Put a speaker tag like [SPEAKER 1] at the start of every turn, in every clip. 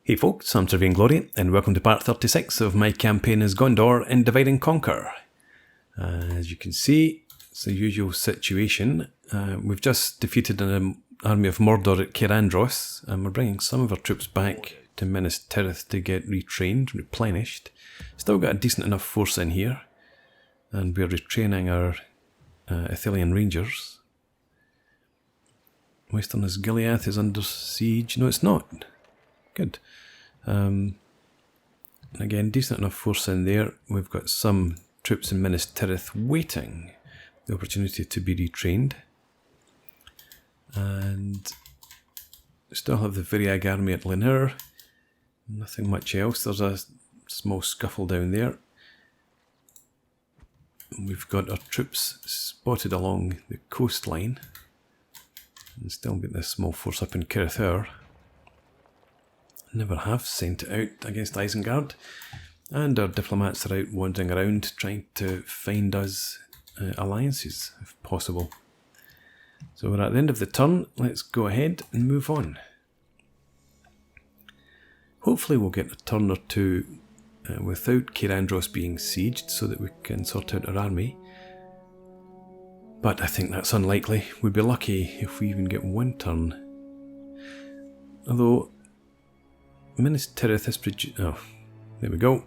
[SPEAKER 1] Hey folks, I'm Sir Vainglory, and welcome to part 36 of my campaign as Gondor in Divide and Conquer. As you can see, it's the usual situation. We've just defeated an army of Mordor at Cair Andros, and we're bringing some of our troops back to Minas Tirith to get retrained, replenished. Still got a decent enough force in here, and we're retraining our Ithilien Rangers. Western Osgiliath is under siege. No, it's not. Good. Again, decent enough force in there. We've got some troops in Minas Tirith waiting the opportunity to be retrained. And still have the Variag army at Linur. Nothing much else. There's a small scuffle down there. We've got our troops spotted along the coastline. And still got this small force up in Cirith. Never have sent it out against Isengard, and our diplomats are out wandering around trying to find us alliances if possible. So we're at the end of the turn. Let's go ahead and move on. Hopefully we'll get a turn or two without Cair Andros being sieged so that we can sort out our army, but I think that's unlikely. We'd be lucky if we even get one turn, although Minas Tirith is oh, there we go.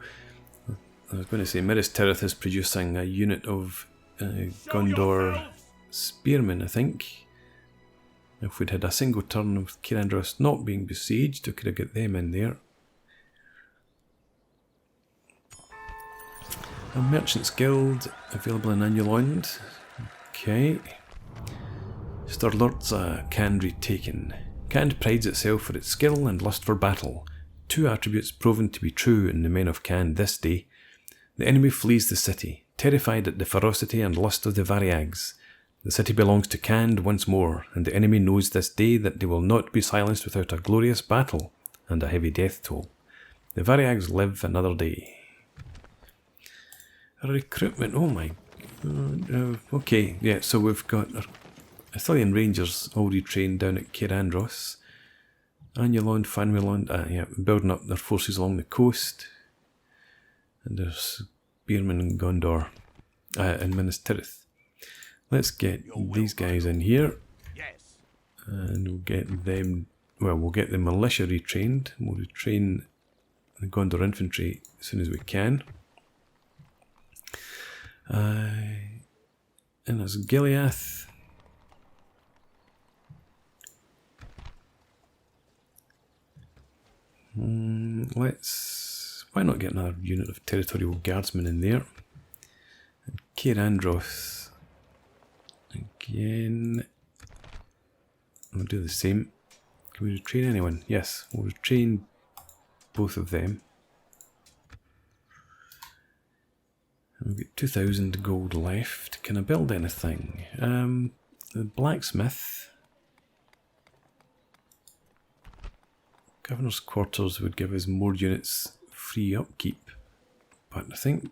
[SPEAKER 1] I was going to say Minas Tirith is producing a unit of Gondor spearmen, I think. If we'd had a single turn of Cair Andros not being besieged, we could have got them in there. A Merchants Guild available in Anduin. Okay. Sturlurt's Khand retaken. Khand prides itself for its skill and lust for battle. Two attributes proven to be true in the men of Khand this day. The enemy flees the city, terrified at the ferocity and lust of the Variags. The city belongs to Khand once more, and the enemy knows this day that they will not be silenced without a glorious battle and a heavy death toll. The Variags live another day. Recruitment, oh my god. Okay, yeah, so we've got our Ithilien Rangers all retrained down at Cair Andros. Anulond, Fanwilond, yeah, building up their forces along the coast. And there's spearmen in Gondor, in Minas Tirith. Let's get these guys in here. And we'll get them, well, we'll get the militia retrained. We'll retrain the Gondor infantry as soon as we can. And there's Gileath. Why not get another unit of territorial guardsmen in there? And Cair Andros, again, we'll do the same. Can we retrain anyone? Yes, we'll retrain both of them. And we've got 2,000 gold left. Can I build anything? The blacksmith. Governor's quarters would give us more units free upkeep, but I think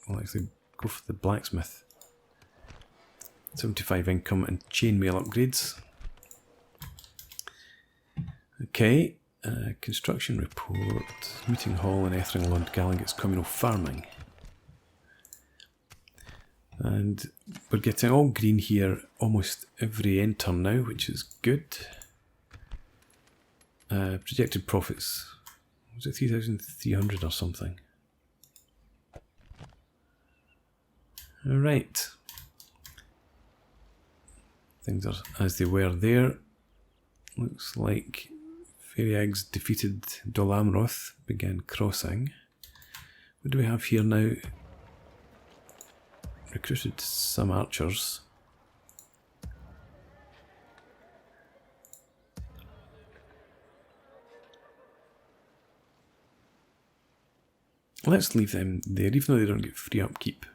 [SPEAKER 1] we'll actually go for the blacksmith. 75 income and chainmail upgrades. Okay, construction report. Meeting hall in Ethringland Gallagher's communal farming. And we're getting all green here almost every end turn now, which is good. Projected profits, was it 3,300 or something? Alright. Things are as they were there. Looks like Variags defeated Dol Amroth, began crossing. What do we have here now? Recruited some archers. Let's leave them there, even though they don't get free upkeep.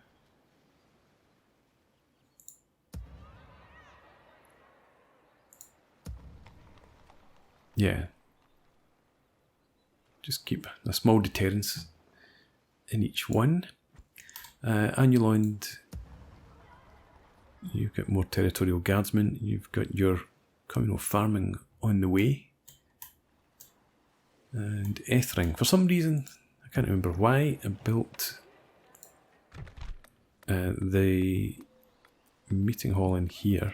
[SPEAKER 1] Yeah. Just keep a small deterrence in each one. Anulond, you've got more territorial guardsmen. You've got your communal farming on the way. And Ethring. For some reason, I can't remember why, I built the meeting hall in here.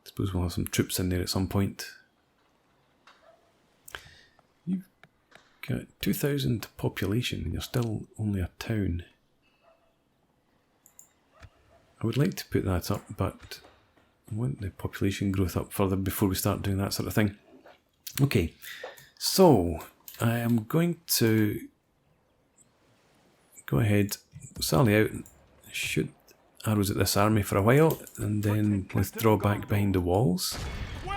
[SPEAKER 1] I suppose we'll have some troops in there at some point. You've got 2,000 population and you're still only a town. I would like to put that up, but I want the population growth up further before we start doing that sort of thing. Okay, so I am going to go ahead, sally out, shoot arrows at this army for a while, and then withdraw back behind the walls.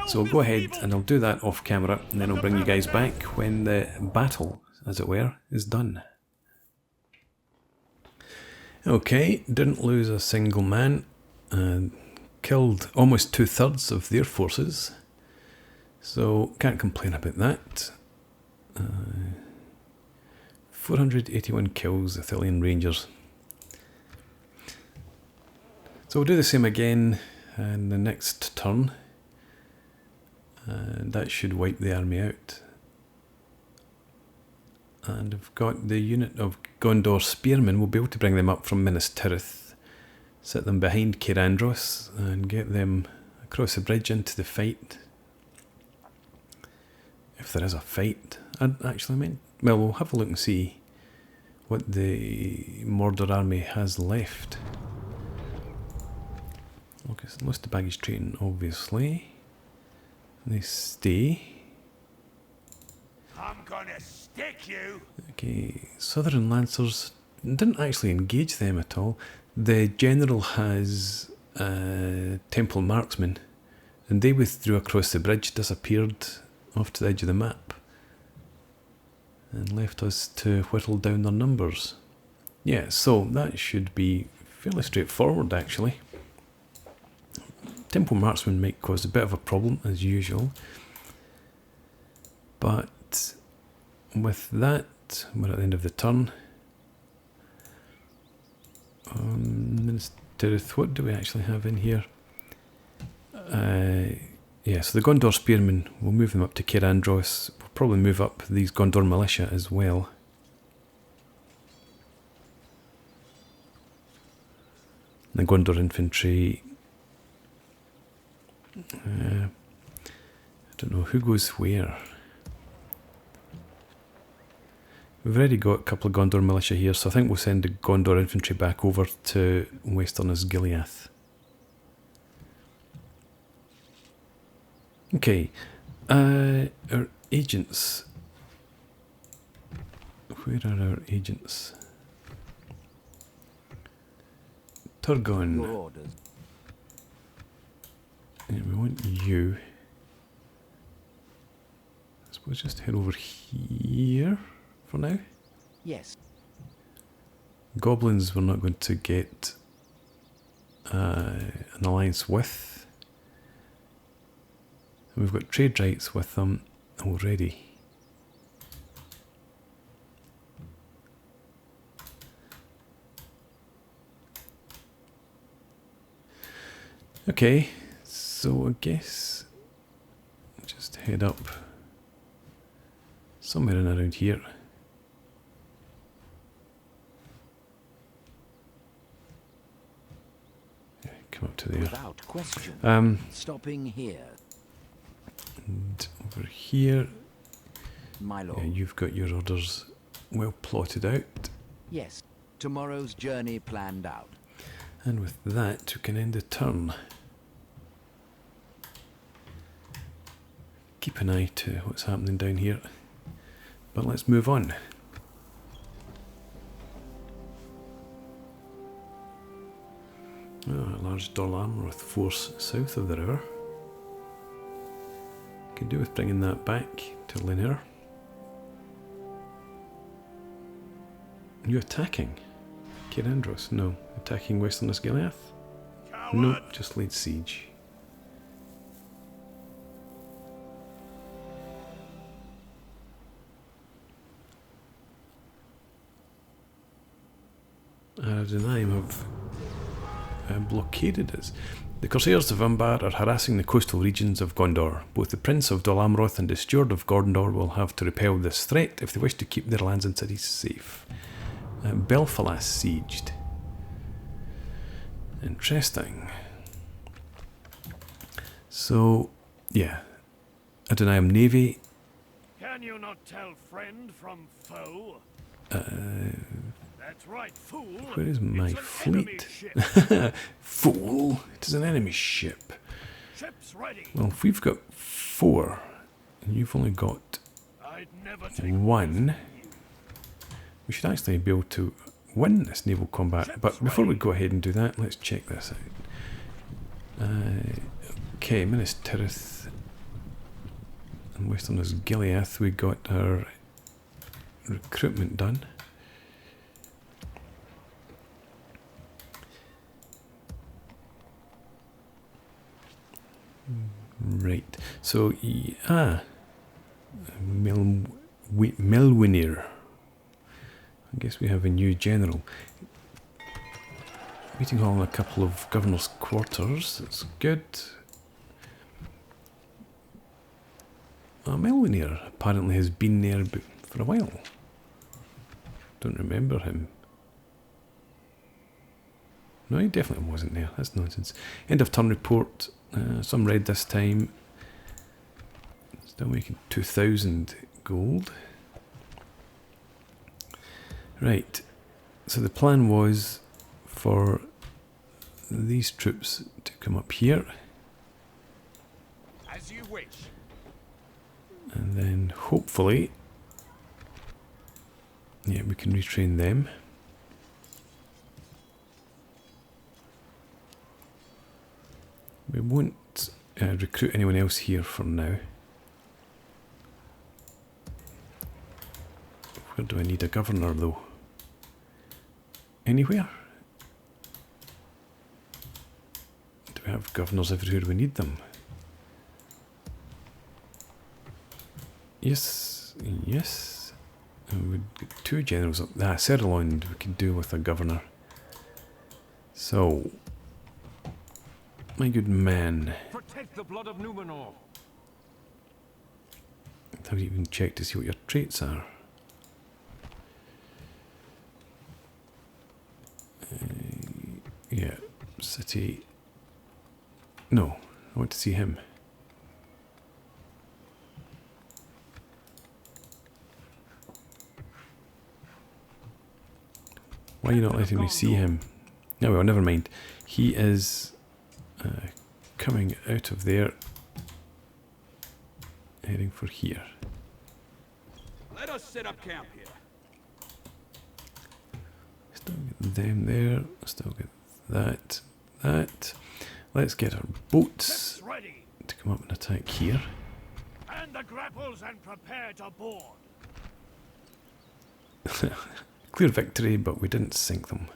[SPEAKER 1] So I'll go ahead and I'll do that off camera, and then I'll bring you guys back when the battle, as it were, is done. Okay, didn't lose a single man, and killed almost 2/3 of their forces, so can't complain about that. 481 kills, Athelian Rangers. So we'll do the same again in the next turn, and that should wipe the army out. And I've got the unit of Gondor spearmen. We'll be able to bring them up from Minas Tirith, set them behind Cair Andros, and get them across the bridge into the fight. If there is a fight, I'd actually meant. Well, we'll have a look and see what the Mordor army has left. Okay, so lost the baggage train, obviously. They stay.
[SPEAKER 2] I'm gonna stick you.
[SPEAKER 1] Okay, Southern Lancers didn't actually engage them at all. The general has Temple Marksmen, and they withdrew across the bridge, disappeared off to the edge of the map, and left us to whittle down their numbers. Yeah, so that should be fairly straightforward actually. Temple Marksmen might cause a bit of a problem as usual, but with that, we're at the end of the turn. Minas Tirith, what do we actually have in here? Yeah, so the Gondor spearmen, we'll move them up to Cair Andros. We'll probably move up these Gondor militia as well. The Gondor infantry. I don't know who goes where. We've already got a couple of Gondor militia here, so I think we'll send the Gondor infantry back over to Western Osgiliath. Okay, our agents. Where are our agents? Turgon. Yeah, we want you. I suppose just head over here for now.
[SPEAKER 3] Yes.
[SPEAKER 1] Goblins we're not going to get an alliance with. And we've got trade rights with them already. Okay, so I guess just head up somewhere in around here. Yeah, come up to there.
[SPEAKER 3] Without question. Stopping here.
[SPEAKER 1] And over here.
[SPEAKER 3] My lord.
[SPEAKER 1] Yeah, you've got your orders well plotted out.
[SPEAKER 3] Yes. Tomorrow's journey planned out.
[SPEAKER 1] And with that, we can end the turn. Keep an eye to what's happening down here. But let's move on. Oh, a large Dol Amroth force south of the river. Can do with bringing that back to Linear. Are you attacking Cair Andros? No. Attacking Western Osgiliath? No, just laid siege. Aradinaim have blockaded us. The Corsairs of Umbar are harassing the coastal regions of Gondor. Both the Prince of Dol Amroth and the Steward of Gondor will have to repel this threat if they wish to keep their lands and cities safe. Belfalas sieged. Interesting. So, yeah. Adonai Navy.
[SPEAKER 2] Can you not tell friend from foe? That's right, fool.
[SPEAKER 1] Where is my fleet? Fool! It is an enemy ship.
[SPEAKER 2] Ship's ready.
[SPEAKER 1] Well, if we've got 4, and you've only got
[SPEAKER 2] I'd never take
[SPEAKER 1] 1, we should actually be able to win this naval combat. But before we go ahead and do that, let's check this out. Okay, Minas Tirith and Westerners Gileath, we got our recruitment done. Right, so, Melwinir. I guess we have a new general. Meeting hall in a couple of governor's quarters, that's good. Melwinir apparently has been there for a while. Don't remember him. No, he definitely wasn't there, that's nonsense. End of turn report. Some red this time. Still making 2,000 gold. Right, so the plan was for these troops to come up here.
[SPEAKER 2] As you wish.
[SPEAKER 1] And then hopefully, yeah, we can retrain them. We won't recruit anyone else here for now. Where do I need a governor though? Anywhere? Do we have governors everywhere we need them? Yes, yes. We'd get 2 generals up. Sauron we can do with a governor. So, my good man.
[SPEAKER 2] Protect the blood of Numenor.
[SPEAKER 1] Have you even checked to see what your traits are? Yeah, city. No, I want to see him. Why are you not letting me see him? No, well, never mind. He is coming out of there, heading for here.
[SPEAKER 2] Let us set up camp here.
[SPEAKER 1] Still get them there. Still get that. Let's get our boats to come up and attack here.
[SPEAKER 2] And the grapples and prepare to board.
[SPEAKER 1] Clear victory, but we didn't sink them.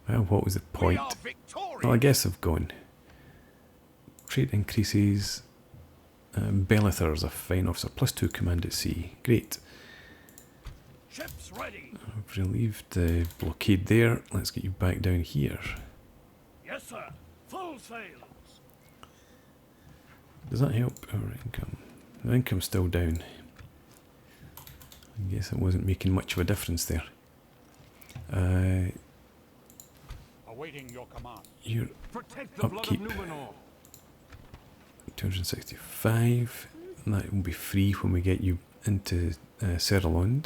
[SPEAKER 1] Well, what was the point? Well, I guess I've gone. Trade increases. Belethar is a fine officer. +2 command at sea. Great.
[SPEAKER 2] Ships ready.
[SPEAKER 1] I've relieved the blockade there. Let's get you back down here.
[SPEAKER 2] Yes, sir. Full sails.
[SPEAKER 1] Does that help our income? The income's still down. I guess it wasn't making much of a difference there.
[SPEAKER 2] Awaiting your command.
[SPEAKER 1] Your upkeep. 265. And that will be free when we get you into Sauron.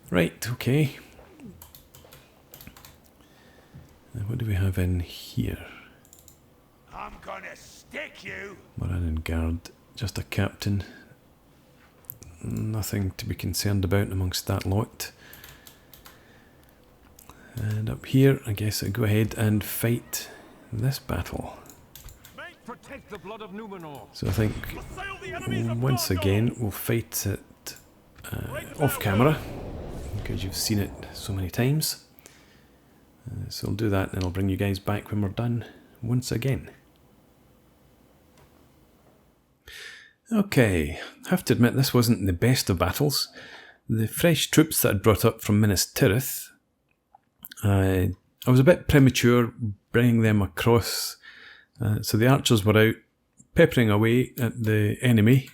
[SPEAKER 1] Right, okay. What do we have in here?
[SPEAKER 2] I'm gonna stick you.
[SPEAKER 1] Moran Guard, just a captain. Nothing to be concerned about amongst that lot. And up here, I guess I'll go ahead and fight this battle.
[SPEAKER 2] Protect the blood of Numenor.
[SPEAKER 1] So I think once again we'll fight it off camera, because you've seen it so many times. So I'll do that and I'll bring you guys back when we're done once again. Okay, I have to admit this wasn't the best of battles. the fresh troops that I'd brought up from Minas Tirith, I was a bit premature bringing them across. So the archers were out peppering away at the enemy,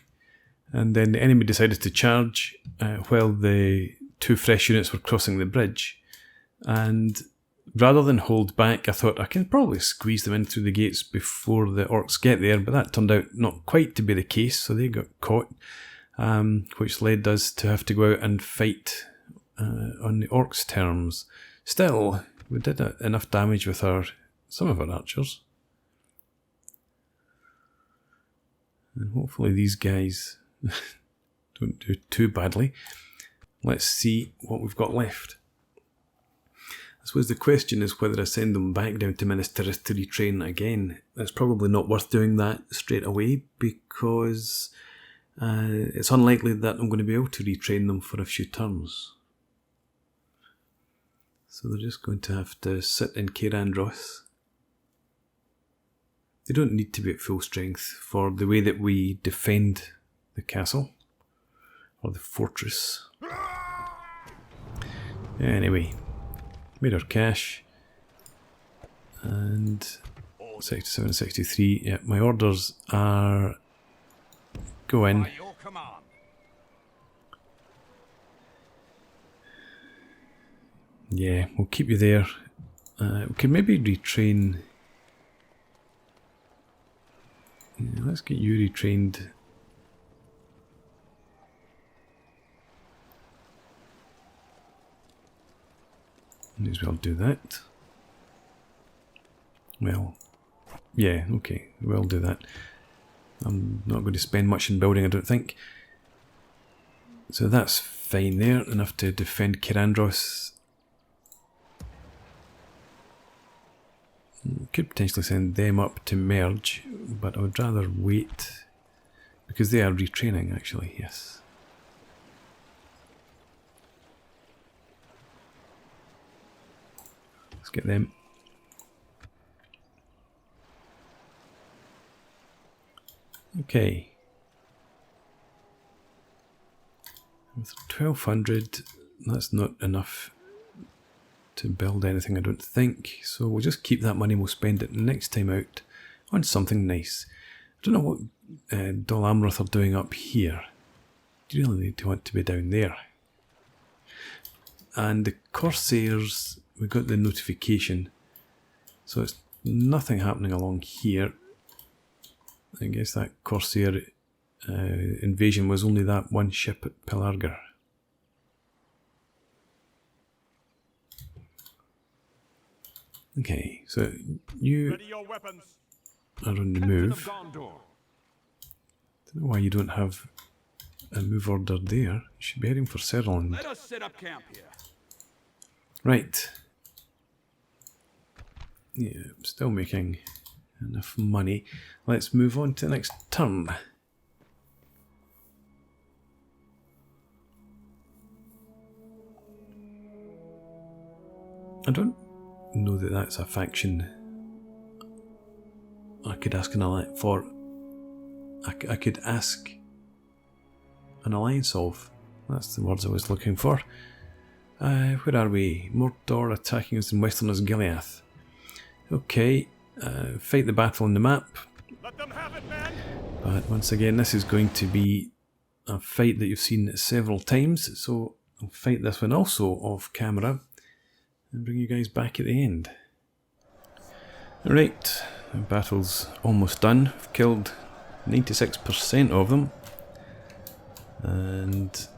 [SPEAKER 1] and then the enemy decided to charge while the 2 fresh units were crossing the bridge. And rather than hold back, I thought I can probably squeeze them in through the gates before the orcs get there, but that turned out not quite to be the case, so they got caught, which led us to have to go out and fight on the orcs' terms. Still, we did enough damage with some of our archers. And hopefully these guys don't do too badly. Let's see what we've got left. I suppose the question is whether I send them back down to Minas Tirith to retrain again. It's probably not worth doing that straight away, because it's unlikely that I'm going to be able to retrain them for a few turns. So they're just going to have to sit in Androth. They don't need to be at full strength for the way that we defend the castle, or the fortress. Anyway, made our cash, and 67, 63, yeah, my orders are go in. Yeah, we'll keep you there. We can maybe retrain. Yeah, let's get you retrained. May as well do that. Well, yeah, okay, we'll do that. I'm not going to spend much in building, I don't think. So that's fine there, enough to defend Androth. Could potentially send them up to merge, but I would rather wait, because they are retraining actually, yes. Let's get them. Okay. With 1200, that's not enough to build anything, I don't think. So we'll just keep that money, we'll spend it next time out on something nice. I don't know what Dol Amroth are doing up here. Do you really need to want to be down there? And the Corsairs, we got the notification. So it's nothing happening along here. I guess that Corsair invasion was only that one ship at Pelargir. Okay, so you
[SPEAKER 2] Ready your weapons.
[SPEAKER 1] are on the move. Don't know why you don't have a move order there. You should be heading for Sauron.
[SPEAKER 2] Let us set up camp here.
[SPEAKER 1] Right. Yeah, I'm still making enough money. Let's move on to the next turn. I don't know that that's a faction I could ask an alliance for. I could ask an alliance of. That's the words I was looking for. Where are we? Mordor attacking us in Westerners Gileath. Okay, fight the battle on the map.
[SPEAKER 2] Let them have it, man.
[SPEAKER 1] But once again, this is going to be a fight that you've seen several times, so I'll fight this one also off camera and bring you guys back at the end. Right, the battle's almost done. I've killed 96% of them, and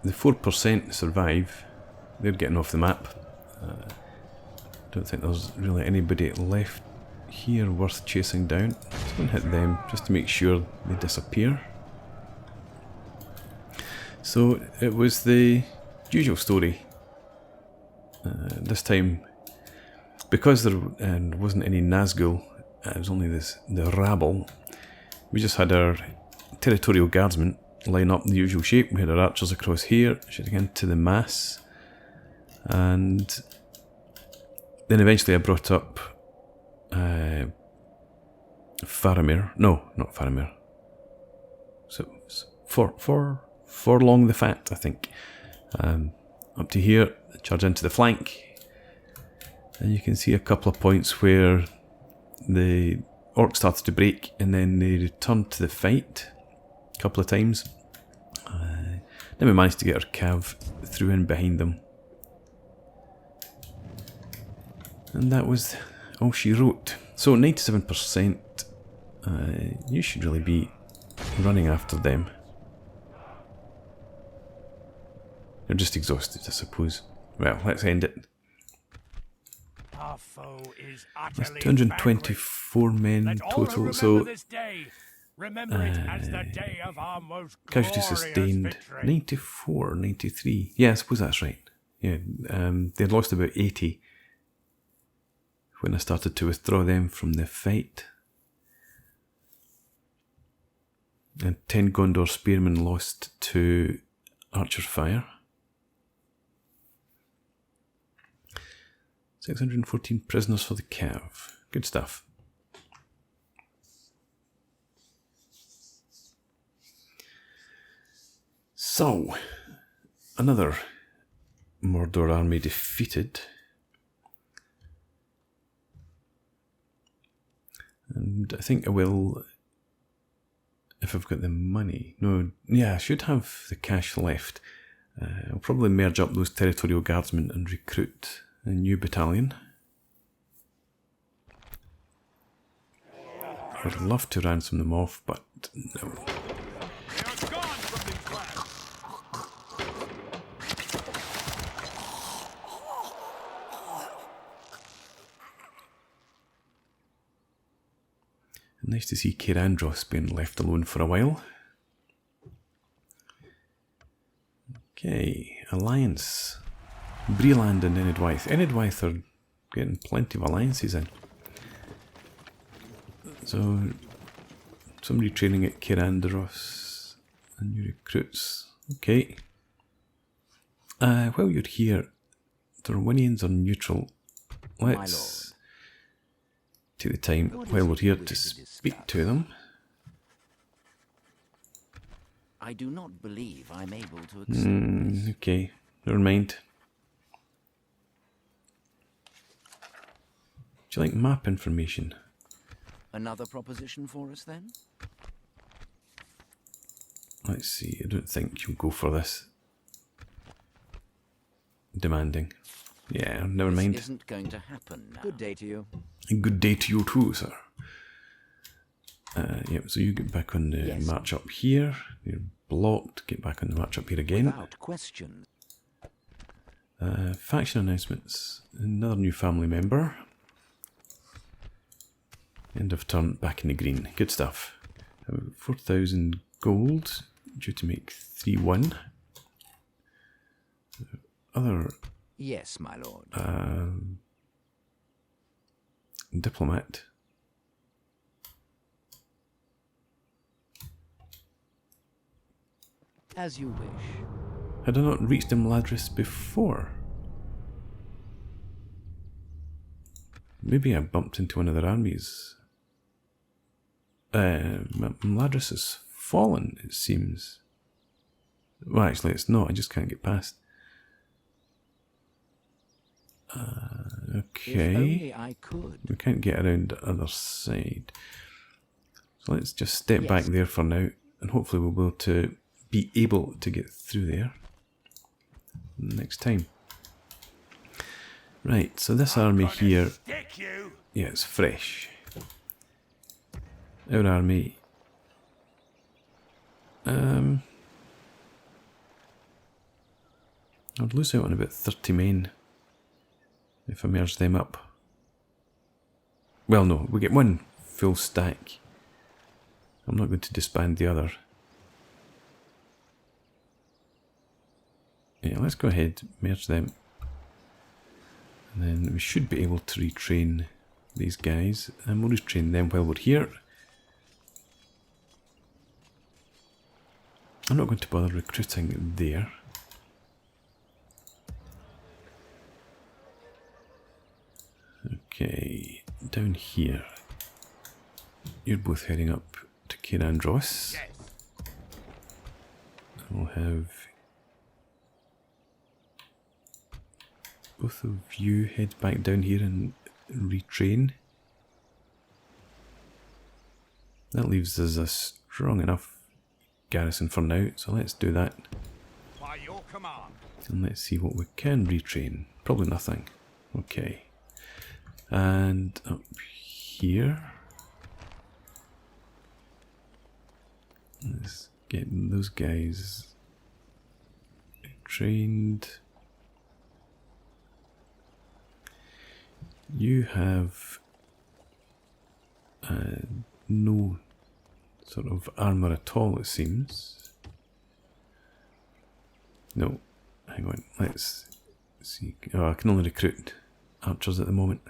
[SPEAKER 1] the 4% survive. They're getting off the map. I don't think there's really anybody left here worth chasing down. Just going to hit them just to make sure they disappear. So it was the usual story. This time, because there wasn't any Nazgul, it was only the rabble. We just had our territorial guardsmen line up in the usual shape. We had our archers across here, shooting into the mass, and then eventually I brought up Faramir. No, not Faramir. So Forlong the fat, I think. Up to here, charge into the flank. And you can see a couple of points where the orc started to break and then they returned to the fight a couple of times. Then we managed to get our cav through in behind them. And that was all she wrote. So 97%, you should really be running after them. They're just exhausted, I suppose. Well, let's end it.
[SPEAKER 2] Our foe is
[SPEAKER 1] That's
[SPEAKER 2] utterly
[SPEAKER 1] 224 men
[SPEAKER 2] vanquished. Let all who
[SPEAKER 1] total,
[SPEAKER 2] remember
[SPEAKER 1] so
[SPEAKER 2] this day, remember it as the day of our most
[SPEAKER 1] casualty
[SPEAKER 2] glorious
[SPEAKER 1] sustained
[SPEAKER 2] victory.
[SPEAKER 1] 94, 93. Yeah, I suppose that's right. Yeah, they lost about 80 when I started to withdraw them from the fight. And 10 Gondor spearmen lost to archer fire. 614 prisoners for the cav. Good stuff. So, another Mordor army defeated. And I think I will, if I've got the money. No, yeah, I should have the cash left. I'll probably merge up those territorial guardsmen and recruit a new battalion. I'd love to ransom them off, but no.
[SPEAKER 2] They are gone from these lands.
[SPEAKER 1] Nice to see Andros being left alone for a while. Okay, alliance. Breland and Enidwaith. Enidwaith are getting plenty of alliances in. So, some retraining at Andros and new recruits. Okay. While you're here, the Romanians are neutral. Let's take the time while we're here to speak to them.
[SPEAKER 3] I do not believe I'm able to accept this.
[SPEAKER 1] Okay, never mind. Do you like map information?
[SPEAKER 3] Another proposition for us then?
[SPEAKER 1] Let's see, I don't think you'll go for this. Demanding. Yeah, never mind.
[SPEAKER 3] This isn't going to happen now. Good day to you.
[SPEAKER 1] And good day to you too, sir. Yep, so you get back on the
[SPEAKER 3] Yes.
[SPEAKER 1] march up here. You're blocked. Get back on the march up here again.
[SPEAKER 3] Without question.
[SPEAKER 1] Faction announcements. Another new family member. End of turn, back in the green. Good stuff. 4,000 gold, due to make 3-1. Other
[SPEAKER 3] Yes, my lord.
[SPEAKER 1] diplomat.
[SPEAKER 3] As you wish.
[SPEAKER 1] Had I not reached Imladris before? Maybe I bumped into one of their armies. Imladris has fallen, it seems. Well, actually, it's not. I just can't get past. Okay.
[SPEAKER 3] If only I could.
[SPEAKER 1] We can't get around the other side. So let's just step back there for now, and hopefully we'll be able to get through there next time. Right, so this army here,
[SPEAKER 2] Stick you.
[SPEAKER 1] yeah, it's fresh. Our army, I'd lose out on about 30 men if I merge them up. Well, no, we get one full stack. I'm not going to disband the other. Yeah, let's go ahead, merge them. And then we should be able to retrain these guys. And we'll retrain them while we're here. I'm not going to bother recruiting there. Okay, down here. You're both heading up to Andros.
[SPEAKER 2] Yes.
[SPEAKER 1] We'll have both of you head back down here and retrain. That leaves us a strong enough garrison for now, so let's do that.
[SPEAKER 2] By your command.
[SPEAKER 1] And let's see what we can retrain. Probably nothing. Okay. And up here, let's get those guys trained. You have no sort of armour at all, it seems. No, hang on, let's see. Oh, I can only recruit archers at the moment.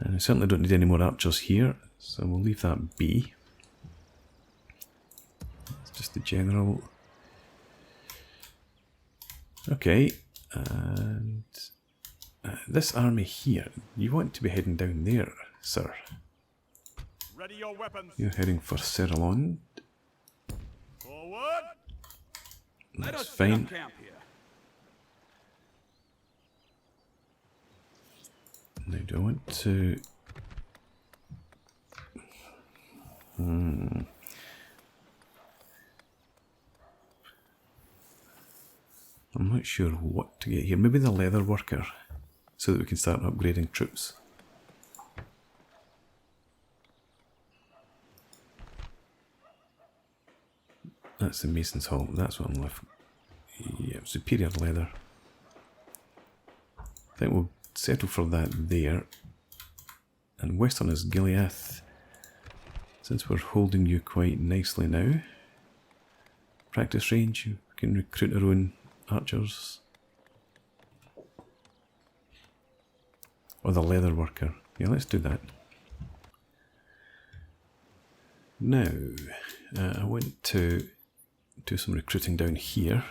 [SPEAKER 1] And I certainly don't need any more archers here, so we'll leave that be. It's just the general. Okay, and this army here, you want to be heading down there, sir.
[SPEAKER 2] Ready your weapons.
[SPEAKER 1] You're heading for Sauron.
[SPEAKER 2] Forward.
[SPEAKER 1] That's fine.
[SPEAKER 2] Camp here.
[SPEAKER 1] Now, do I want to... I'm not sure what to get here. Maybe the leather worker, so that we can start upgrading troops. That's the Mason's Hall. That's what I'm left. Yeah, superior leather. I think we'll settle for that there. And western is Gileath. Since we're holding you quite nicely now. Practice range, you can recruit our own archers. Or the leather worker. Yeah, let's do that. Now, I want to do some recruiting down here.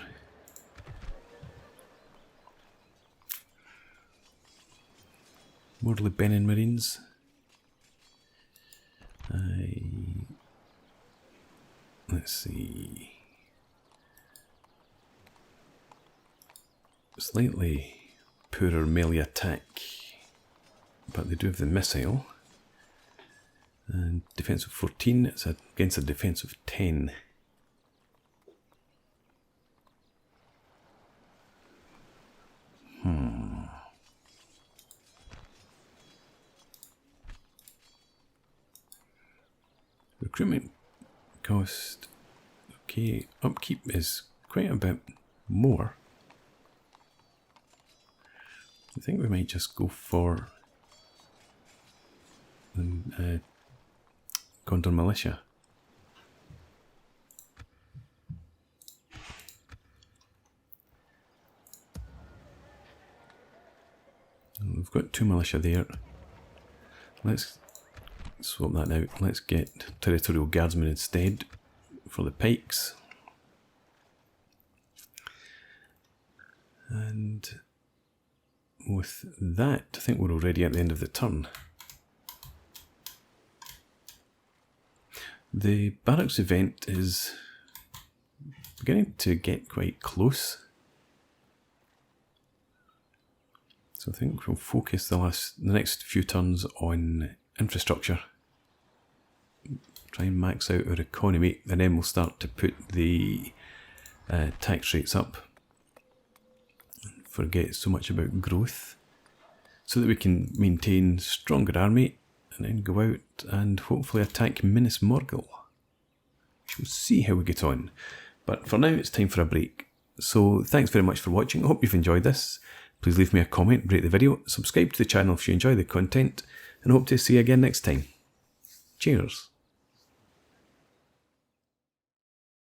[SPEAKER 1] More Lebanon Marines. Let's see. Slightly poorer melee attack, but they do have the missile. And defense of 14, it's against a defense of 10. Recruitment cost, okay, upkeep is quite a bit more. I think we might just go for the Gondor Militia. We've got 2 militia there. Let's swap that out. Let's get territorial guardsmen instead for the pikes. And with that, I think we're already at the end of the turn. The barracks event is beginning to get quite close. So I think we'll focus the next few turns on infrastructure. Try and max out our economy, and then we'll start to put the tax rates up. Forget so much about growth, so that we can maintain stronger army and then go out and hopefully attack Minas Morgul. We'll see how we get on. But for now, it's time for a break. So thanks very much for watching. I hope you've enjoyed this. Please leave me a comment, rate the video, subscribe to the channel if you enjoy the content, and I hope to see you again next time. Cheers.